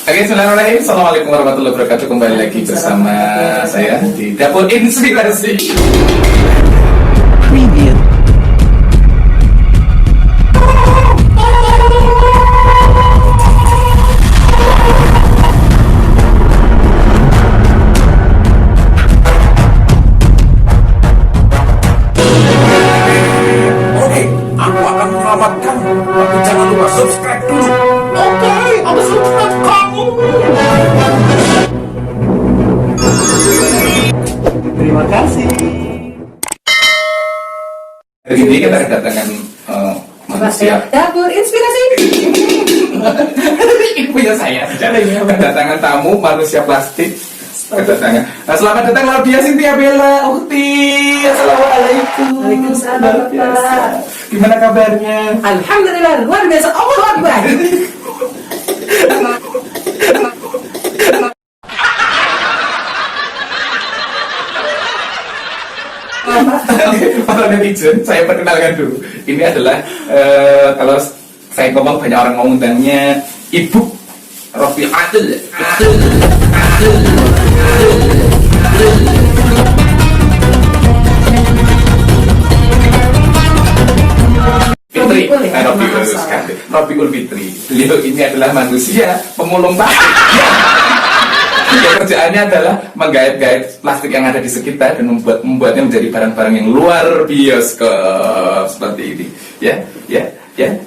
Oke, bismillahirrahmanirrahim. Assalamualaikum warahmatullahi wabarakatuh. Kembali lagi bersama saya di Dapur Inspirasi. Preview. Oke, aku akan menyelamatkan, tapi jangan lupa subscribe dulu. Oke, aku subscribe kamu. Terima kasih. Hari ini kita kedatangan manusia. Dapur Inspirasi. Ini punya saya. Kedatangan tamu manusia plastik. Kedatangan. Nah, selamat datang Laudia Cynthia Bella Ukti. Assalamualaikum. Waalaikumsalam, Luar biasa. Bapak. Gimana kabarnya? Alhamdulillah luar biasa. Allahu Akbar. Para netizen, saya perkenalkan dulu. Ini adalah kalau saya ngomong banyak orang mengundangnya Ibu Rofiatul. Fitri, Rofiul Fitri. Beliau ini adalah manusia pemulung plastik. Kerjaannya adalah menggait-gait plastik yang ada di sekitar dan membuatnya menjadi barang-barang yang luar biasa seperti ini. Ya.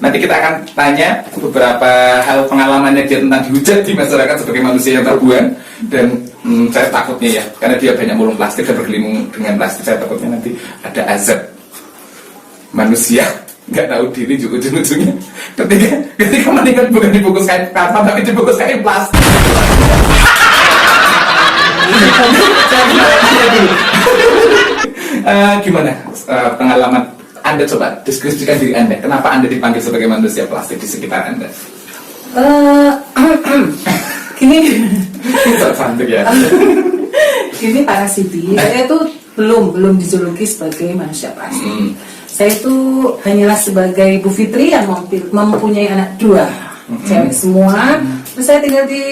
Nanti kita akan tanya beberapa hal pengalamannya dia tentang dihujat di masyarakat sebagai manusia yang terbuang. Dan saya takutnya ya, karena dia banyak mulung plastik dan bergelimung dengan plastik, saya takutnya nanti ada azab manusia nggak tahu diri juga ujung-ujungnya ketika meninggal bukan dibungkus kain karton tapi dibungkus kain plastik. Gimana pengalaman Anda, coba diskusikan diri Anda. Kenapa Anda dipanggil sebagai manusia plastik di sekitar Anda? Gini, Santai ya. Ini Pak Rasidi. Saya itu belum dijuluki sebagai manusia plastik. Saya itu hanyalah sebagai Bu Fitri yang mempunyai anak 2, cewek semua. Terus saya tinggal di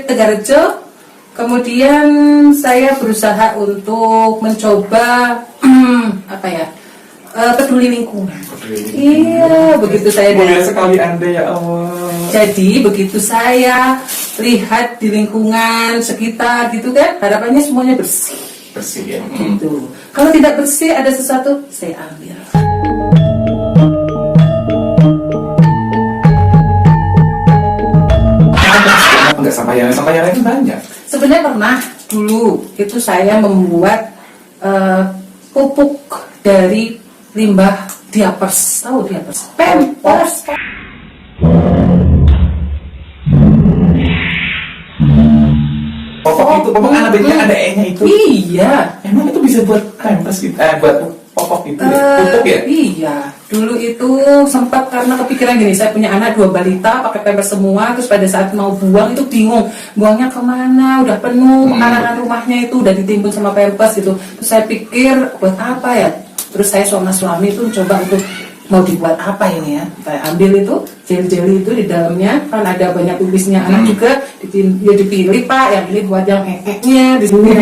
Tegarrejo. Kemudian saya berusaha untuk mencoba peduli lingkungan. Iya, begitu saya mulia sekali Anda ya Allah. Jadi begitu saya lihat di lingkungan sekitar gitu kan, harapannya semuanya bersih. Bersih ya. Gitu. Kalau tidak bersih ada sesuatu saya ambil. Enggak sampah yang lain banyak. Sebenarnya pernah dulu itu saya membuat pupuk dari limbah diapers. Tahu diapers? Pampers. Popok anak bayinya ada E-nya itu. Iya. Emang itu bisa buat pampers gitu? Buat popok itu ya? Pupuk ya? Iya. Dulu itu sempat karena kepikiran gini, saya punya anak 2 balita pakai pampers semua, terus pada saat mau buang itu bingung, buangnya kemana, udah penuh, makanan rumahnya itu udah ditimbun sama pampers gitu. Terus saya pikir buat apa ya? Terus saya sama suami itu coba untuk mau dibuat apa ini ya? Saya ambil itu jeli-jeli itu di dalamnya kan ada banyak tulisnya anak juga, ya dipilih Pak, yang ini buat yang nya di sini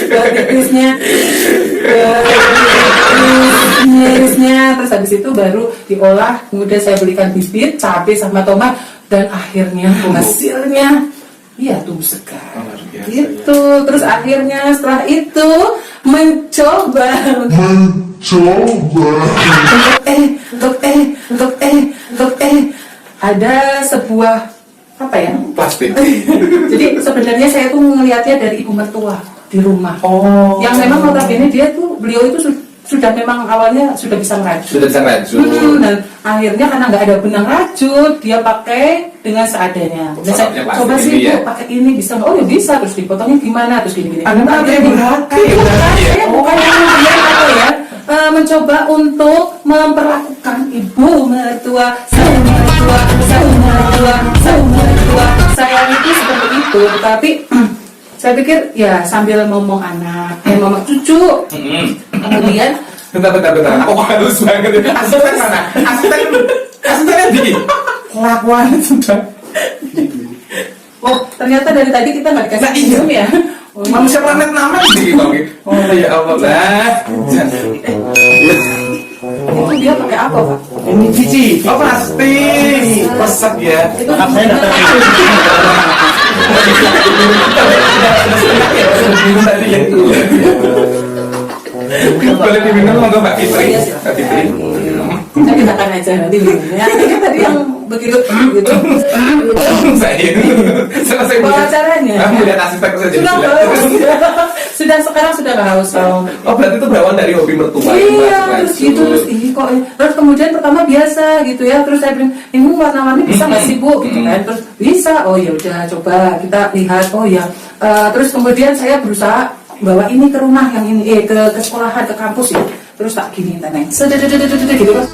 buat tipisnya, terus habis itu baru diolah, kemudian saya belikan bibit, cabai sama tomat, dan akhirnya hasilnya iya tumbuh segar. Itu terus akhirnya setelah itu mencoba untuk ada sebuah apa ya Plastik. jadi sebenarnya saya tuh melihatnya dari ibu mertua di rumah yang memang notabene beliau itu sudah memang awalnya sudah bisa meracun. Dan akhirnya karena nggak ada benang racun, dia pakai dengan seadanya. Dan saya coba sih ya, pakai ini bisa nggak? Oh ya bisa. Terus dipotongnya gimana? Terus gini-gini. Anda pakai berhati. Bukan apa ya? Mencoba untuk memperlakukan ibu mertua, saya itu seperti itu. Tapi saya pikir ya sambil ngomong anak, ngomong cucu. Kemudian bentar. Aku halus banget ini. Asisten mana? Asistennya di kelakuan sudah. Ternyata dari tadi kita nggak dikasih Nah, iya. minum ya. Oh, iya. Manusia planet nama sih Bang. Oh ya Allah lah. Itu dia pakai apa, Pak? Ini cici. Oh plastik, pesat ya. Itu Maaf, saya nggak tahu. Tadi ya. Boleh diminum monggo Mbak Fitri. Mbak Fitri. saya tindakan aja nanti minumnya. Ini tadi yang begitu gitu. Saya selesai Bawa caranya. Kamu lihat asisten saya jadi Sudah gila. haus. Sudah sekarang sudah nggak haus ya. Oh berarti itu berawal dari hobi mertua. Iya, terus gitu, terus kok terus kemudian pertama biasa gitu ya, terus saya bilang ini warna-warni bisa nggak sih Bu gitu kan, terus bisa, oh ya udah coba kita lihat, oh ya. Terus kemudian saya berusaha bawa ini ke rumah yang ini ke sekolahan, ke kampus ya, terus tak gini taneng gitu Mas.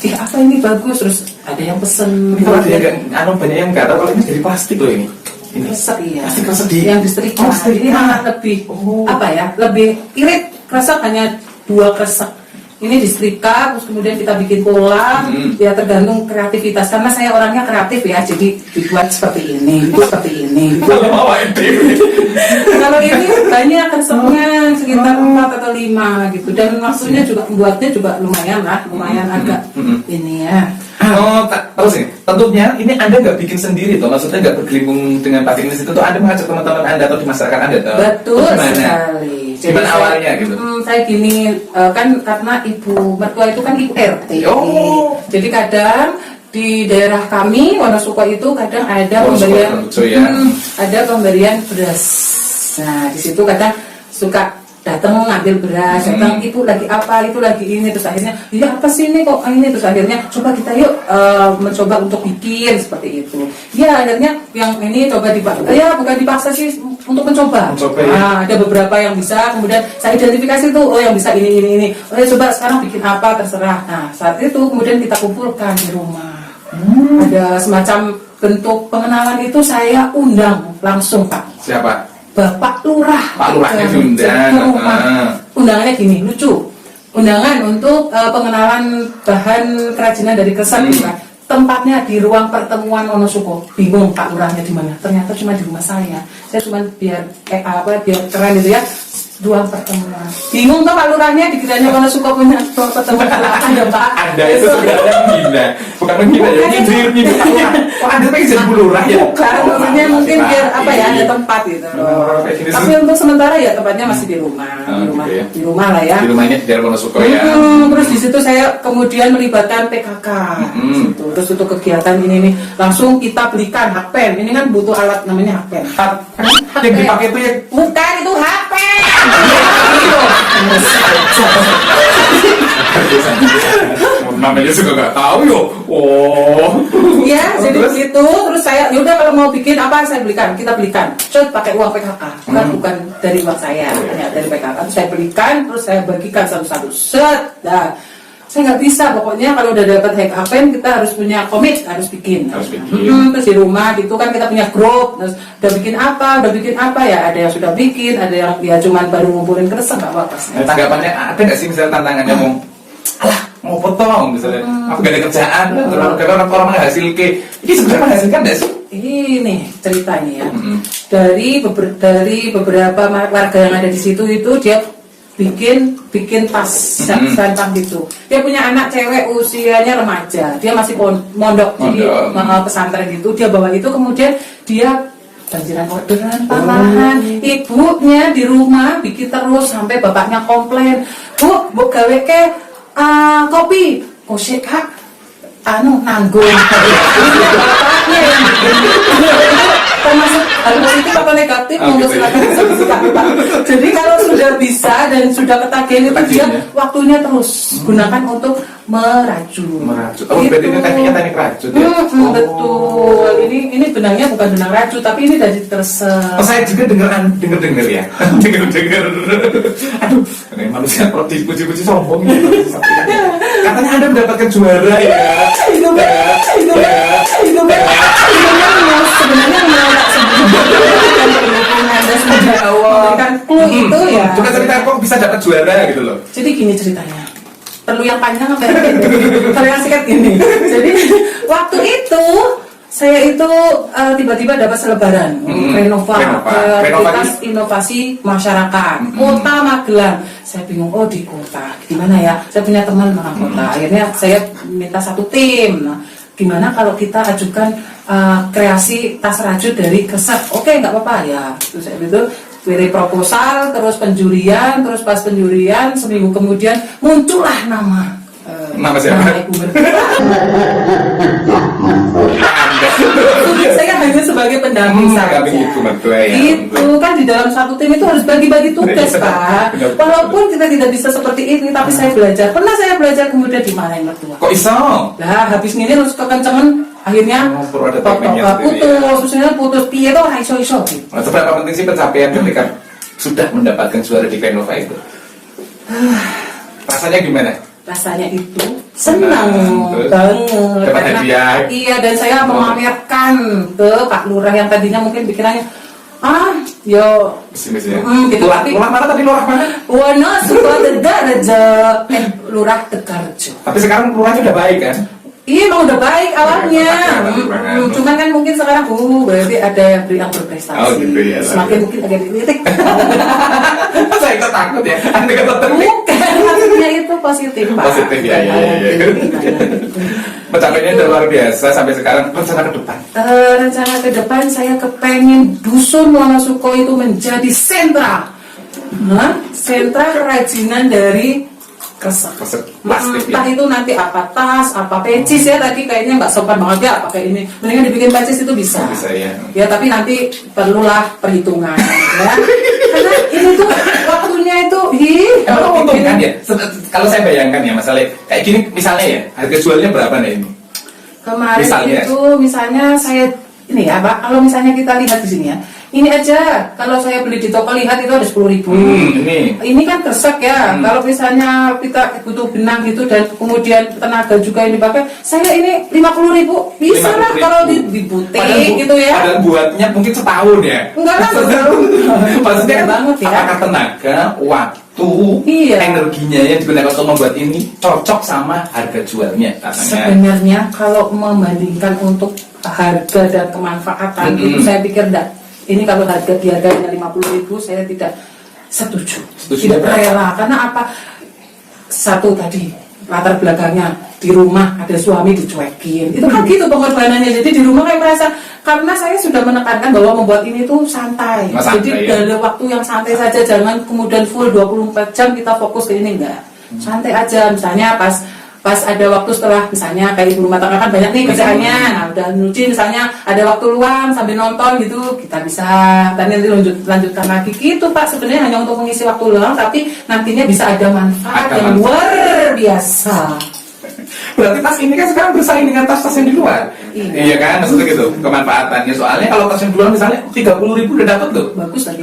Apa ini bagus, terus ada yang pesen Kalau dia nggak, banyak yang nggak tahu kalau ini dari plastik loh ini. Ini kresek iya. Plastik kresek di. Yang disetrika. Oh, setrika. Ini malah lebih apa ya? Lebih irit. Kresek hanya 2 kresek. Ini disetrika, terus kemudian kita bikin pola. Ya tergantung kreativitas. Karena saya orangnya kreatif ya, jadi dibuat seperti ini, itu seperti ini. Kalau mau ini. Kalau ini banyak kreseknya sekitar 4 atau 5 gitu. Dan waktunya juga buatnya juga lumayan lah, lumayan agak ini ya. Oh, tahu sih. Tentunya ini Anda nggak bikin sendiri toh, maksudnya nggak bergabung dengan Pak Teknis itu tuh Anda mengajak teman-teman Anda atau di masyarakat Anda toh. Betul Gimana? sekali. Gimana awalnya gitu? Saya gini, kan karena ibu mertua itu kan ibu RT. Oh. Jadi kadang di daerah kami Wonosuko itu kadang ada Wonosuko, pemberian, ya. ada pemberian beras. Nah di situ kadang suka datang ngambil beras, datang ibu lagi apa, itu lagi ini, terus akhirnya ya apa sih ini kok ini, terus akhirnya coba kita yuk mencoba untuk bikin seperti itu. Ya akhirnya yang ini coba ya bukan dipaksa sih, untuk mencoba. Ya. Nah, ada beberapa yang bisa, kemudian saya identifikasi tuh, oh yang bisa ini. Oh ya coba sekarang bikin apa terserah. Nah saat itu kemudian kita kumpulkan di rumah. Ada semacam bentuk pengenalan itu saya undang langsung Pak. Siapa? Bapak Lurah. Pak Lurahnya Ke diundang. rumah. Undangannya gini, lucu. Undangan untuk pengenalan bahan kerajinan dari kresek gitu kan. Tempatnya di ruang pertemuan Wonosuko. Bingung Pak Lurahnya di mana? Ternyata cuma di rumah saya. Saya cuma biar biar keren gitu ya. Ruang pertemuan. Bingung tuh Pak Lurahnya, dikiranya Wonosuko punya ruang pertemuan. Ada Pak. Anda itu sebenarnya menghina, bukan menghina ya, nyindir Pak Lurah. Kok Anda pengen jadi Bu Lurah ya? Bukan, maksudnya mungkin biar apa ya, ada tempat gitu loh. Tapi untuk sementara ya tempatnya masih di rumah, gitu ya. di rumah lah ya. Di rumahnya di daerah Wonosuko ya. Terus di situ saya kemudian melibatkan PKK. Gitu. Terus untuk kegiatan ini nih langsung kita belikan hakpen. Ini kan butuh alat namanya hakpen. Yang dipakai itu ya. Bukan itu hakpen. Namanya juga nggak tahu yo. Oh. Ya, jadi Terus? begitu. Terus saya, yaudah kalau mau bikin apa saya belikan, kita belikan. Coba pakai uang PKK, bukan dari uang saya, hanya dari PKK. Terus saya belikan, terus saya bagikan satu-satu. Set, dah. Saya nggak bisa, pokoknya kalau udah dapat HKPN kita harus punya komit, harus bikin. Harus bikin. Terus di rumah gitu kan kita punya grup, terus udah bikin apa ya? Ada yang sudah bikin, ada yang ya cuman baru ngumpulin kresek nggak apa-apa. Tanggapannya ada nggak sih misalnya tantangannya mau potong misalnya, aku gak ada kerjaan, kalau orang menghasil ke, ini sebenarnya menghasilkan nggak sih? Ini ceritanya ya. Dari beberapa warga yang ada di situ itu dia bikin tas santang gitu. Dia punya anak cewek usianya remaja, dia masih mondok jadi pesantren gitu. Dia bawa itu kemudian dia banjiran orderan tambahan. Ibunya di rumah bikin terus sampai bapaknya komplain, Bu gawe ke kopi, kosek Kak, nanggung. Bapaknya yang termasuk hal positif atau negatif monggo silakan diskusikan Pak. Jadi kalau sudah bisa dan sudah ketagihan itu dia waktunya terus gunakan untuk merajut. Oh, berarti ini teknik rajut ya? Betul. Ini benangnya bukan benang rajut, tapi ini dari tersel. Oh, saya juga dengar ya. dengar. Aduh, ini manusia kalau dipuji-puji sombong ya. Katanya Anda mendapatkan juara ya. Itu sebenarnya menolak sebelumnya dan sudah memberikan clue itu ya. Coba cerita kok bisa dapat juara gitu loh. Jadi gini ceritanya. perlu yang panjang apa yang pendek? Kalau yang singkat gini. Jadi waktu itu saya itu tiba-tiba dapat selebaran Renova Kreativitas Inovasi Masyarakat Kota Magelang. Saya bingung, oh di kota gimana ya? Saya punya teman orang kota. Akhirnya saya minta satu tim. Nah, gimana kalau kita ajukan kreasi tas rajut dari Kresek? Oke, nggak apa-apa ya. Terus saya itu kirim proposal, terus penjurian, terus pas penjurian seminggu kemudian muncullah nama. Nama siapa? Nama Ibu Mertua. Saya hanya sebagai pendamping saja. Itu Mertua ya. Itu kan di dalam satu tim itu harus bagi-bagi tugas, Pak. Walaupun kita tidak bisa seperti ini, tapi saya belajar. Pernah saya belajar kemudian dimarahin mertua. Kok iso? Lah habis ini terus kekencengan, akhirnya perlu ada tekniknya sendiri, putus, terusnya putus. Piye tuh iso-iso gitu. Nah, seberapa penting sih pencapaian ketika sudah mendapatkan juara di Renova itu? Rasanya gimana? Rasanya itu senang Terus? banget Dapat hadiah. iya, dan saya memamerkan ke Pak Lurah yang tadinya mungkin pikirannya yo Pesimis ya. gitu, Lurah tapi mana tadi lurah mana? Wonosobo Tegarjo, Lurah Tegarjo. Tapi sekarang lurahnya udah baik kan? Iya, emang udah baik awalnya. Iya, Cuman kan mungkin sekarang berarti ada yang berprestasi. Oh, gitu ya. Semakin mungkin agak dilirik. Saya ikut takut ya. Anda kata ternik. Bukan, maksudnya itu positif, Pak. Positif ya. Pencapaiannya udah luar biasa sampai sekarang. Rencana ke depan. Rencana ke depan saya kepengen Dusun Wonosuko itu menjadi sentra. Sentra kerajinan dari Kresek. Plastik Entah ya. itu nanti apa tas, apa pecis ya, tadi kayaknya nggak sopan banget ya pakai ini. Mendingan dibikin pecis itu bisa. Bisa ya. Ya tapi nanti perlulah perhitungan ya. Karena ini tuh waktunya itu Emang menguntungkan ya? Kalau saya bayangkan ya masalah kayak gini misalnya ya, harga jualnya berapa nih ini? kemarin Misalnya. itu misalnya saya ini ya Pak, kalau misalnya kita lihat di sini ya, ini aja kalau saya beli di toko lihat itu ada 10.000. Ini kan Kresek ya. Kalau misalnya kita butuh benang gitu dan kemudian tenaga juga ini pakai, saya ini 50.000 bisa lah 50.000. kalau di butik gitu ya. Padahal buatnya mungkin setahun ya. Enggak lah, Maksudnya kan, banget ya. apakah tenaga, waktu, Iya. energinya yang digunakan untuk membuat ini cocok sama harga jualnya katanya. Sebenarnya kalau membandingkan untuk harga dan kemanfaatan itu saya pikir enggak. Ini kalau harga diharganya 50.000 saya tidak setuju. Tidak rela karena apa? Satu tadi latar belakangnya di rumah ada suami dicuekin. Itu kan gitu pengorbanannya. Jadi di rumah kayak merasa karena saya sudah menekankan bahwa membuat ini tuh santai. Jadi ya. dalam waktu yang santai saja, jangan kemudian full 24 jam kita fokus ke ini enggak. Santai aja, misalnya pas ada waktu setelah misalnya kayak ibu rumah tangga kan banyak nih kerjaannya, nah udah nyuci misalnya ada waktu luang sambil nonton gitu kita bisa dan nanti lanjutkan lagi gitu Pak. Sebenarnya hanya untuk mengisi waktu luang tapi nantinya bisa ada manfaat yang luar biasa. Berarti tas ini kan sekarang bersaing dengan tas-tas yang di luar. Iya kan, maksudnya gitu kemanfaatannya. Soalnya kalau tas yang di luar misalnya 30.000 udah dapat tuh. Bagus lagi.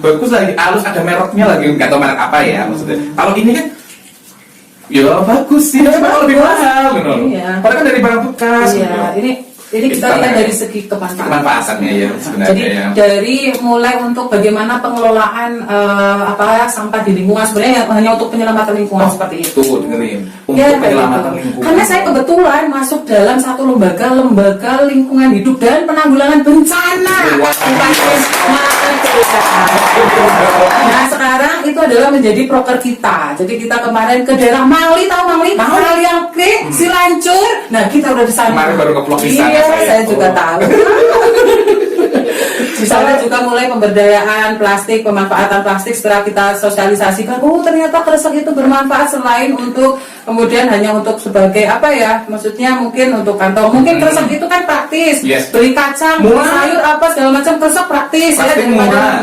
Bagus lagi. Halus ada mereknya lagi, nggak tahu merek apa ya maksudnya. Kalau ini kan ya bagus sih, cuma lebih mahal gitu. Iya. Padahal kan dari barang bekas. Iya, gitu. ini kita lihat dari segi kemanfaatannya ya sebenarnya. Jadi ya. dari mulai untuk bagaimana pengelolaan sampah di lingkungan sebenarnya hanya untuk penyelamatan lingkungan seperti itu. Tuh dengerin. Untuk Ya, penyelamatan gitu. lingkungan. Karena saya kebetulan masuk dalam satu lembaga lingkungan hidup dan penanggulangan bencana. Nah sekarang itu adalah menjadi proker kita. Jadi kita kemarin ke daerah Mali, tahu Mali? Mali yang ke Silancur. Nah kita udah di sana. Kemarin baru ke vlog di sana Iya, saya. saya juga tahu. Di sana juga mulai pemberdayaan plastik, pemanfaatan plastik setelah kita sosialisasikan. Oh ternyata Kresek itu bermanfaat selain untuk kemudian hanya untuk sebagai apa ya? Maksudnya mungkin untuk kantong. Mungkin Kresek itu kan praktis. Yes. Beli kacang, beli sayur apa segala macam Kresek praktis ya Plastik daripada. murah.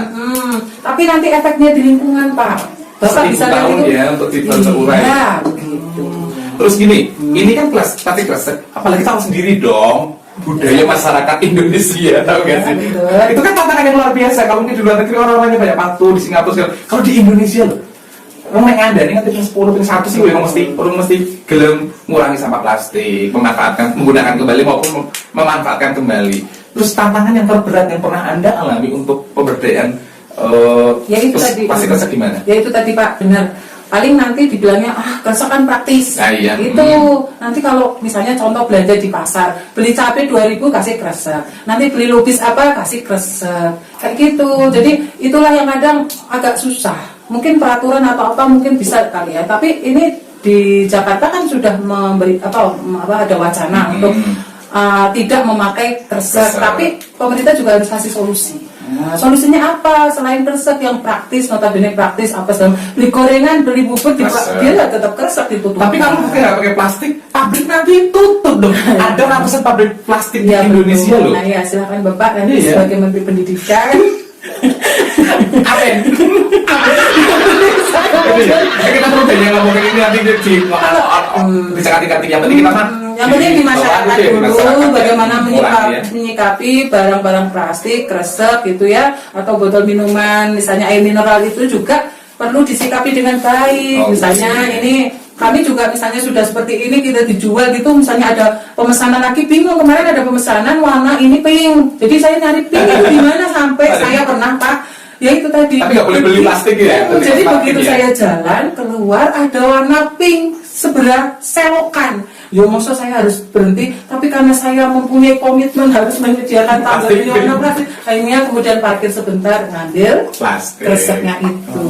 Tapi nanti efeknya di lingkungan Pak. Bapak 1.000 bisa lihat tahun itu. ya untuk terurai. Iya, begitu. Terus gini, ini kan plastik Kresek, apalagi tahu sendiri dong budaya masyarakat Indonesia, tahu gak sih? Betul. Itu kan tantangan yang luar biasa. Kalau mungkin di luar negeri orang-orangnya banyak patuh di Singapura segala. Kalau di Indonesia loh, orang yang ada ini kan ping 10, ping 1 sih, orang mesti gelem mengurangi sampah plastik, menggunakan kembali maupun memanfaatkan kembali. Terus tantangan yang terberat yang pernah Anda alami untuk pemberdayaan Ya itu tadi. plastik Kresek gimana? Ya itu tadi Pak, benar. paling nanti dibilangnya kresek kan praktis. Nah, iya. Itu nanti kalau misalnya contoh belanja di pasar, beli cabai 2.000 kasih kresek, nanti beli lupis apa kasih kresek, kayak gitu. Jadi itulah yang kadang agak susah. Mungkin peraturan atau apa mungkin bisa kali ya, tapi ini di Jakarta kan sudah memberi apa ada wacana untuk tidak memakai kresek, tapi pemerintah juga harus kasih solusi. Nah, solusinya apa? Selain kresek yang praktis, notabene praktis, apa sih? Beli gorengan, beli bubur, dia tetap kresek ditutup. Tapi kalau nggak pakai plastik, pabrik nanti tutup dong. Ada ratusan pabrik plastik di Indonesia loh. Nah ya, silakan Bapak nanti sebagai Menteri Pendidikan. Amin. Kita perlu banyak ngomongin ini nanti di tingkat-tingkat yang penting kita kan. Yang penting di masyarakat dulu bagaimana menyikapi barang-barang plastik, kresek gitu ya, atau botol minuman, misalnya air mineral itu juga perlu disikapi dengan baik. Misalnya ini kami juga misalnya sudah seperti ini kita dijual gitu, misalnya ada pemesanan lagi bingung, kemarin ada pemesanan warna ini pink, jadi saya nyari pink itu di mana sampai saya pernah Pak. Ya itu tadi. Tapi nggak boleh beli plastik ya. Jadi begitu saya jalan keluar ada warna pink sebelah selokan. Ya maksud saya harus berhenti, tapi karena saya mempunyai komitmen harus menyediakan tanggal ini warna plastik, akhirnya kemudian parkir sebentar ngambil kreseknya itu.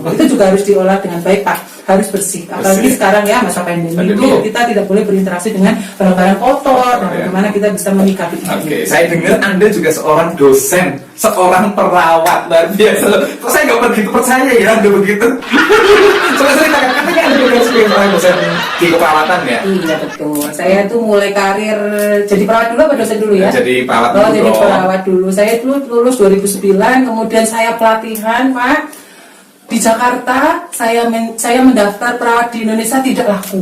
Itu juga harus diolah dengan baik Pak, harus bersih. Apalagi sekarang ya masa pandemi itu kita tidak boleh berinteraksi dengan barang-barang kotor. Nah, bagaimana kita bisa menyikapi itu? Oke, saya dengar Anda juga seorang dosen, seorang perawat luar biasa. Kok saya nggak begitu percaya ya Anda begitu? Soalnya katanya Anda juga seorang dosen di keperawatan ya? Iya betul. Saya tuh mulai karir jadi perawat dulu apa dosen dulu ya? Jadi perawat dulu. Jadi perawat dulu. Saya dulu lulus 2009, kemudian saya pelatihan Pak. Di Jakarta, saya mendaftar perawat di Indonesia tidak laku.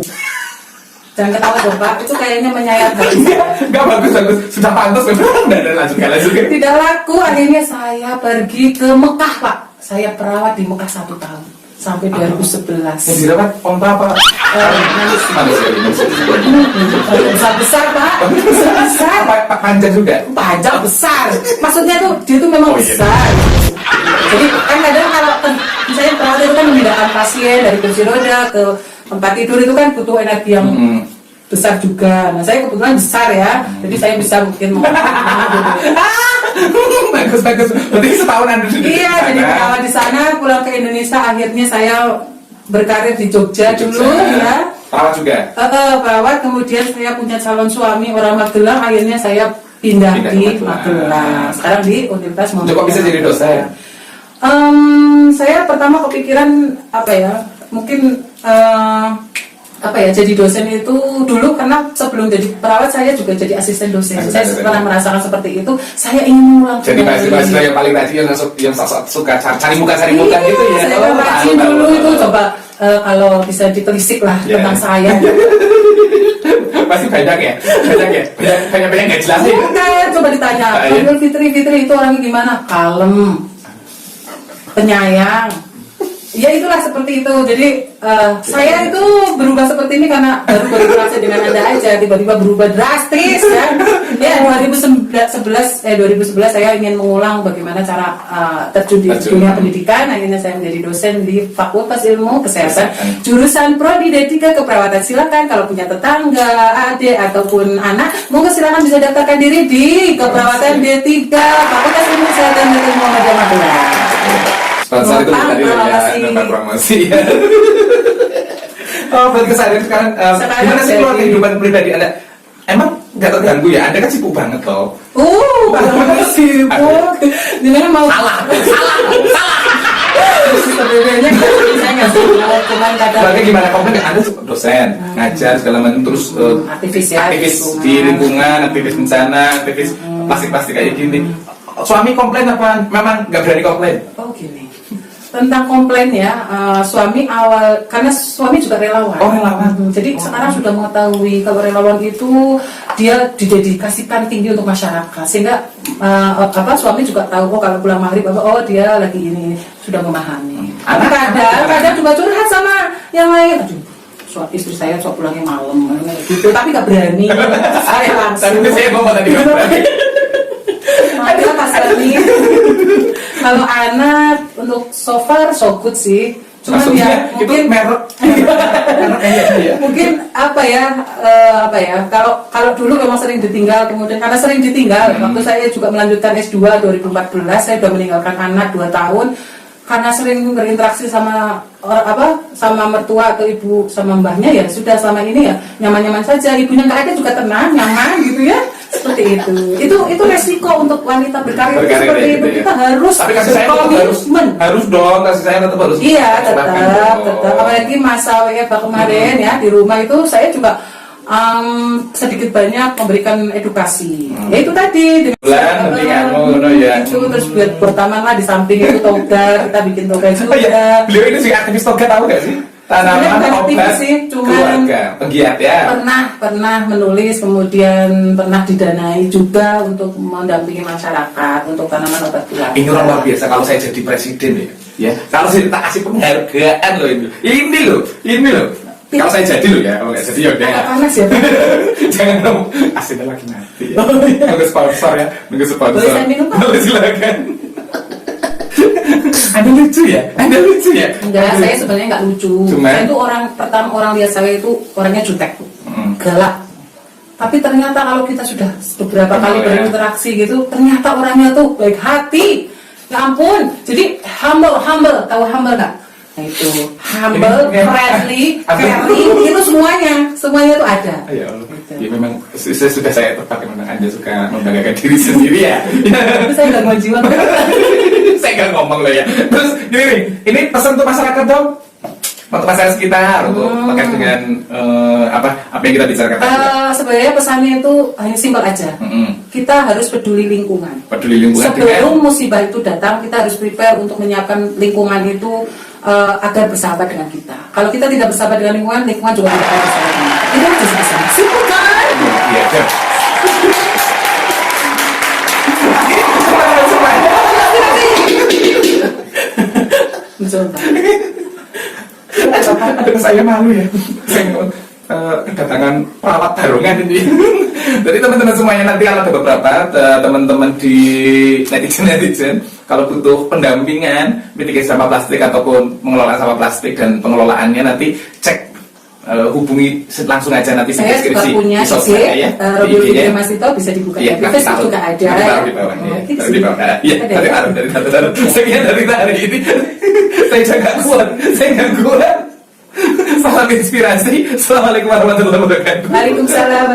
Jangan ketawa dong Pak, itu kayaknya menyayat hati. Enggak bagus, sudah pantas memang. Lanjut. Tidak laku, akhirnya saya pergi ke Mekah Pak. Saya perawat di Mekah 1 tahun sampai 2011. Yang dirawat onta apa? Besar Pak, besar. Pak panjang juga? Panjang besar. Maksudnya tuh dia tuh memang besar. Jadi kan kadang kalau misalnya perawat itu kan memindahkan pasien dari kursi roda ke tempat tidur itu kan butuh energi yang besar juga. Nah saya kebetulan besar ya, jadi saya bisa mungkin bagus. Berarti setahun Anda di iya, jadi perawat di sana, pulang ke Indonesia, akhirnya saya berkarir di Jogja dulu ya. Perawat juga? Perawat, kemudian saya punya calon suami orang Magelang, akhirnya saya pindah di Magelang. Sekarang di Universitas Muhammadiyah. Kok bisa jadi dosen? Saya pertama kepikiran apa ya? Mungkin jadi dosen itu dulu karena sebelum jadi perawat saya juga jadi asisten dosen. Saya pernah merasakan seperti itu. Saya ingin mengulang. Jadi mahasiswa yang paling rajin yang suka cari muka gitu ya. Saya rajin dulu itu coba kalau bisa ditelisik lah tentang saya. Pasti banyak ya, banyak nggak jelas sih. Bukan, coba ditanya. Fitri itu orangnya gimana? Kalem, penyayang. Ya itulah seperti itu. Jadi saya itu berubah seperti ini karena baru berinteraksi dengan Anda aja, tiba-tiba berubah drastis ya. Ya 2011 saya ingin mengulang bagaimana cara terjun di dunia pendidikan. Akhirnya saya menjadi dosen di Fakultas Ilmu Kesehatan jurusan Prodi D3 Keperawatan. Silakan kalau punya tetangga, adik ataupun anak, monggo silakan bisa daftarkan diri di Keperawatan D3 Fakultas Ilmu Kesehatan Muhammadiyah Magelang. Sponsor itu tadi ya, promosi. Oh, berarti kesadaran sekarang gimana sih kalau kehidupan pribadi Anda? Emang nggak terganggu ya? Anda kan sibuk banget loh. Banget sibuk. Dimana mau salah. Sebenarnya saya nggak sibuk, cuman kadang. Berarti gimana? Komplain Anda dosen, ngajar segala macam terus aktivis ya, aktivis di lingkungan, aktivis bencana, aktivis plastik kayak gini. Suami komplain apa memang nggak berani komplain? Oh gini. Tentang komplain ya, suami awal karena suami juga relawan. Oh relawan. Jadi sekarang sudah mengetahui kalau relawan itu dia didedikasikan tinggi untuk masyarakat, sehingga suami juga tahu kalau pulang maghrib dia lagi ini sudah memahami. Kadang juga curhat sama yang lain. Aduh, istri saya pulangnya malam gitu, tapi nggak berani. Saya langsung. Tapi saya ngomong tadi nggak berani. Makanya Pak Sani, kalau anak untuk so far so good sih, Cuman Maksudnya ya itu mungkin merek kayaknya ya. mungkin apa ya kalau dulu memang sering ditinggal, kemudian karena sering ditinggal waktu saya juga melanjutkan S2 2014 saya sudah meninggalkan anak 2 tahun karena sering berinteraksi sama sama mertua atau ibu sama mbahnya, ya sudah selama ini ya nyaman-nyaman saja, ibunya nggak ada juga tenang nyaman gitu ya, seperti itu resiko untuk wanita berkarir itu seperti itu, ya. kita harus Tapi kasih sayang tetap berkomitmen. harus dong, kasih sayang tetap harus. Iya, Silakan tetap. dong. Apalagi masa WFH kemarin ya di rumah itu saya juga sedikit banyak memberikan edukasi. Ya itu tadi. Bulan, nanti kamu, ya. Itu terus buat taman lah di samping itu toga, kita bikin toga Oh juga. iya, beliau ini sih aktivis toga, tahu gak sih? Sebenarnya Tanaman bukan aktivis obat sih, cuman keluarga, pegiat ya. pernah menulis, kemudian pernah didanai juga untuk mendampingi masyarakat untuk tanaman obat keluarga. Ini orang luar biasa kalau saya jadi presiden ya. Kalau saya tak kasih penghargaan loh ini. Ini loh. Kalau saya jadi loh ya, kalau nggak jadi ya udah. Agak panas ya. Jangan dong, asinnya lagi mati. Ya. Nunggu sponsor ya, nunggu sponsor. Boleh saya minum, Pak? Boleh, silakan. Anda lucu ya? Enggak, saya sebenarnya nggak lucu. Cuman? Saya itu orang lihat saya itu orangnya jutek, galak. Tapi ternyata kalau kita sudah beberapa kali ya. berinteraksi gitu, ternyata orangnya tuh baik hati. Ya ampun, jadi humble, tahu humble nggak? Nah itu humble, Ini- friendly, Humble. caring, itu semuanya itu ada. Ya Allah, ya memang sudah saya tepat memang Anda suka membanggakan diri sendiri ya. Tapi saya nggak mau jiwa. Saya nggak ngomong loh ya. Terus gini nih, ini pesan untuk masyarakat dong, untuk masyarakat sekitar untuk terkait dengan apa yang kita bicarakan tadi. Sebenarnya pesannya itu hanya simpel aja. Kita harus peduli lingkungan. Peduli lingkungan Sebelum musibah itu datang, kita harus prepare untuk menyiapkan lingkungan itu agar bersahabat dengan kita. Kalau kita tidak bersahabat dengan lingkungan juga tidak akan bersahabat dengan kita. Itu aja sih pesannya. Simpel kan? Iya, Dok. Mencoba. Aduh, saya malu ya. Saya kedatangan perawat barungan ini. Jadi teman-teman semuanya nanti kalau ada beberapa teman-teman di netizen kalau butuh pendampingan mitigasi sampah plastik ataupun pengelolaan sampah plastik dan pengelolaannya nanti cek hubungi langsung aja nanti di Saya juga deskripsi punya di sosmed IG, ya. Robin Di IG-nya. Mas Tito bisa dibuka Iya, di nanti Facebook taruh. juga ada. Nanti taruh di bawah ya. Oke, Taruh di bawah. Iya, ada nanti ya? taruh dari. Sekian dari hari ini. Saya nggak kuat. Salam inspirasi. Assalamualaikum warahmatullahi wabarakatuh. Waalaikumsalam.